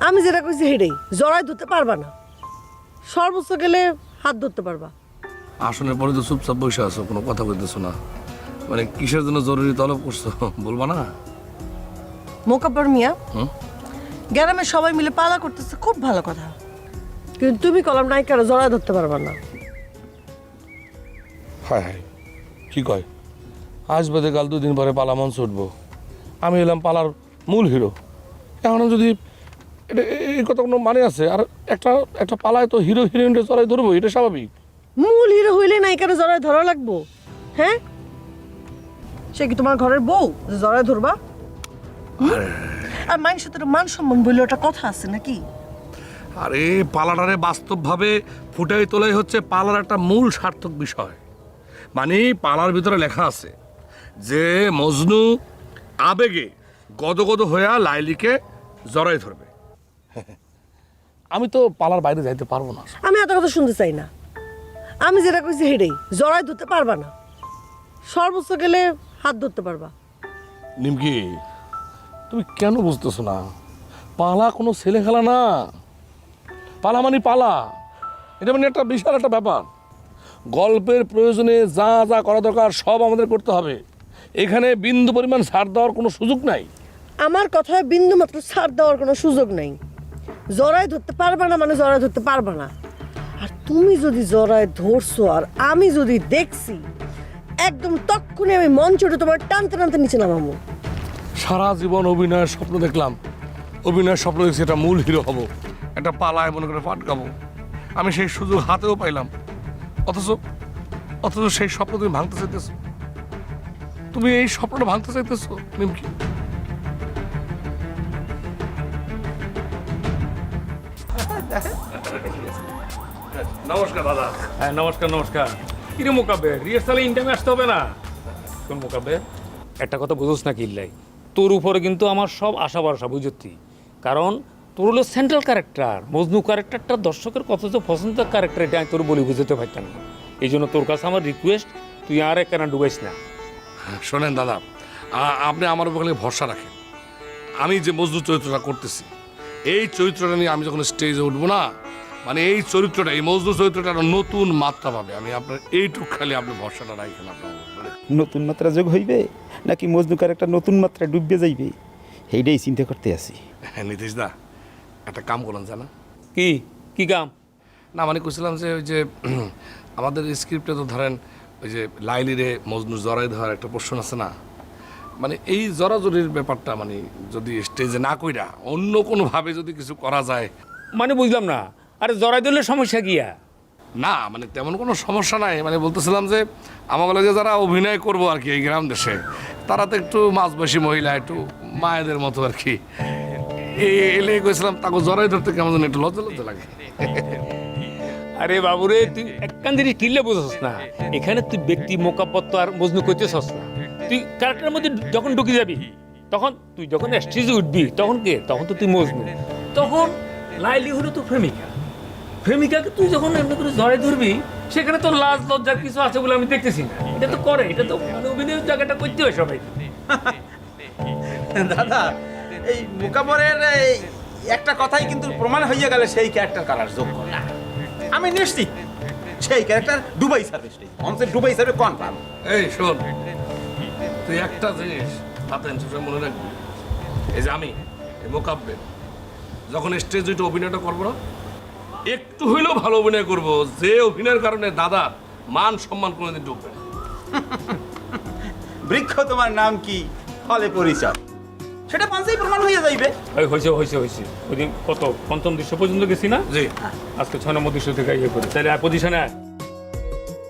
আমি যেটা কইছি হেডেই জড়াই ধরতে পারবা না, সর্বোচ্চ গেলে হাত ধরতে পারবা। আসনের পরে তো চুপচাপ বসে আছো, কোনো কথা বলতেছো না, মানে কিসের জন্য জরুরি তলব করছো বলবা না? মোকাব্বর মিয়া, হুম? গ্রামের সবাই মিলে পালা করতেছে, খুব ভালো কথা, কিন্তু তুমি কলম নায়িকারা জড়াই ধরতে পারবা না। হায় হায়, কি কয়? আজ বাদে কাল 2 দিন পরে পালা মঞ্চ উঠবো, আমি এলাম পালার মূল হিরো। এখন যদি এটা এই কথা কোনো মানে আছে? আর একটা একটা পালায় তো হিরো হিরোইনটা চড়াই ধরবো, এটা স্বাভাবিক। মূল হিরো হইলে নায়িকারা জড়াই ধরা লাগবো? হ্যাঁ, সে কি তোমার ঘরের বউ যে জড়াই ধরবা? আর মানুষের তো মান সম্মান বলে ওটা কথা আছে নাকি? আরে পালাটারে বাস্তবভাবে ফুটাই তোলাই হচ্ছে পালার একটা মূল সার্থক বিষয়। মানে পালার ভিতরে লেখা আছে যে মজনু আবেগে গদগদ হইয়া লাইলিকে জড়াই ধরবে। আমি তো পালার বাইরে যাইতে পারবো না। আমি এত কথা শুনতে চাই না, আমি যেটা কইছি হেডেই জড়াই ধরতে পারবা না, সর্বোচ্চ গেলে হাত ধরতে পারবা। নিমকি, তুমি কেন বুঝতেছো না? পালা কোনো ছেলে খেলা না। পালা মানে পালা, এটা মানে একটা বিশাল একটা ব্যাপার। গল্পের প্রয়োজনে যা যা করা দরকার সব আমাদের করতে হবে। এখানে বিন্দু পরিমাণ ছাড় দেওয়ার কোনো সুযোগ নাই। আমার কথায় বিন্দু মাত্র ছাড় দেওয়ার কোনো সুযোগ নেই। জড়াই ধরতে পারবা না মানে জড়াই ধরতে পারবা না। আর তুমি যদি জড়াই ধরছো আর আমি যদি দেখছি, একদম তক্ষুনি আমি মঞ্চটা তোমার টানতে টানতে নিচে নামাবো। সারা জীবন অভিনয়ের স্বপ্ন দেখলাম, অভিনয়ের স্বপ্ন দেখছি একটা মূল হিরো হব, একটা পালায় মনে করে ফাটকাবো। আমি সেই সুযোগ হাতেও পাইলাম, অথচ অথচ সেই স্বপ্ন তুমি ভাঙতে চাইতেছো। তুমি এই স্বপ্নটা ভাঙতে চাইতেছো নিমকি। নমস্কার দাদা। হ্যাঁ নমস্কার নমস্কার। কিরে মোকাবের, রিহার্সালে ইনটাইমে আসতে হবে না? কোন মোকাবের, একটা কথা বুঝোস না কিল্লাই, তোর উপরে কিন্তু আমার সব আশা ভরসা, বুঝতি? কারণ তোর হলো সেন্ট্রাল ক্যারেক্টার, মজনু ক্যারেক্টারটা দর্শকের কত যে পছন্দের ক্যারেক্টার, এটা আমি তোর বলি বুঝতে পারতাম না। এই জন্য তোর কাছে আমার রিকোয়েস্ট, তুই আর একখানা ডুবাইস না। শোনেন দাদা, আপনি আমার উপর খালি ভরসা রাখেন। আমি যে মজনু চরিত্রটা করতেছি, এই চরিত্রটা নিয়ে আমি যখন স্টেজে উঠবো না, মানে এই চরিত্রটা, এই মজনু চরিত্রটা একটা নতুন মাত্রা পাবে। আমি আপনার এইটুক খালি আপনি ভরসাটা রাখেন আপনার উপরে। নতুন মাত্রা যোগ হইবে নাকি মজনুকার একটা নতুন মাত্রা ডুববে যাইবে, সেইটাই চিন্তা করতে আছি। হ্যাঁ নীতিশ দা, একটা কাম করলেন জানা? কি কি কাম? না মানে কইছিলাম যে ওই যে আমাদের স্ক্রিপ্টে তো ধরেন ওই যে লাইলিরে মজনু জড়াই ধরার একটা পোর্শন আছে না, মানে এই জড়াজড়ির ব্যাপারটা মানে যদি স্টেজে না কইরা অন্য কোনোভাবে যদি কিছু করা যায়। মানে বুঝলাম না। আরে জড়াই দিলে সমস্যা গিয়া? না মানে তেমন কোনো সমস্যা নাই, মানে বলতেছিলাম যে আমাকে লাগে যারা অভিনয় করবো আর কি এই গ্রাম দেশে, তারা তো একটু মাঝবয়সী মহিলা, একটু মায়েদের মতো আর কি। এলে কইছিলাম তাকে জড়াই ধরতে কেমন যেন একটু লজ্জা লজ্জা লাগে। আরে বাবুরে, তুই একখান জিনিস কিনলে বুঝছস না, এখানে তুই ব্যক্তি মোকাপত্ত আর মজনু করতেছস না। তুই ক্যারেক্টারের মধ্যে যখন ঢুকে যাবি, তখন তুই যখন স্টেজে উঠবি, তখন কে? তখন তো তুই মজনু। তখন লাইলি হলো তো প্রেমিকা, প্রেমিকাকে তুই যখন এমনি করে জড়াই ধরবি, সেখানে তো লাজ লজ্জার কিছু আছে বলে আমি দেখতেছি না। এটা তো করে, এটা তো মানে অভিনয়ের জায়গাটা করতে হয় সবাই। দাদা, এই মোকাবরের এই একটা কথাই কিন্তু প্রমাণ হয়ে গেল সেই ক্যারেক্টার কালার যোগ্য না। আমি নিশ্চিত সেই character Dubai service, onset Dubai service confirm. এই শোন, তুই একটা জিনিস হাতে মনে রাখবি, এই যে আমি মোকাব্বের যখন স্টেজ উঠে অভিনয়টা করবো না, একটু হইলেও ভালো অভিনয় করব, যে অভিনয়ের কারণে দাদার মান সম্মান কোনোদিন ডুববে না। বৃক্ষ তোমার নাম কি, ফলে পরিচয়, সেটা পাঁচেই প্রমাণ হয়ে যাইবে। ওই হয়েছে হয়েছে হয়েছে, ওই দিন কত ৫ম দৃশ্য পর্যন্ত গেছি না? জি। আজকে ৬ নম্বর দৃশ্য থেকে ইয়ে করি, তাহলে পজিশনে আয়।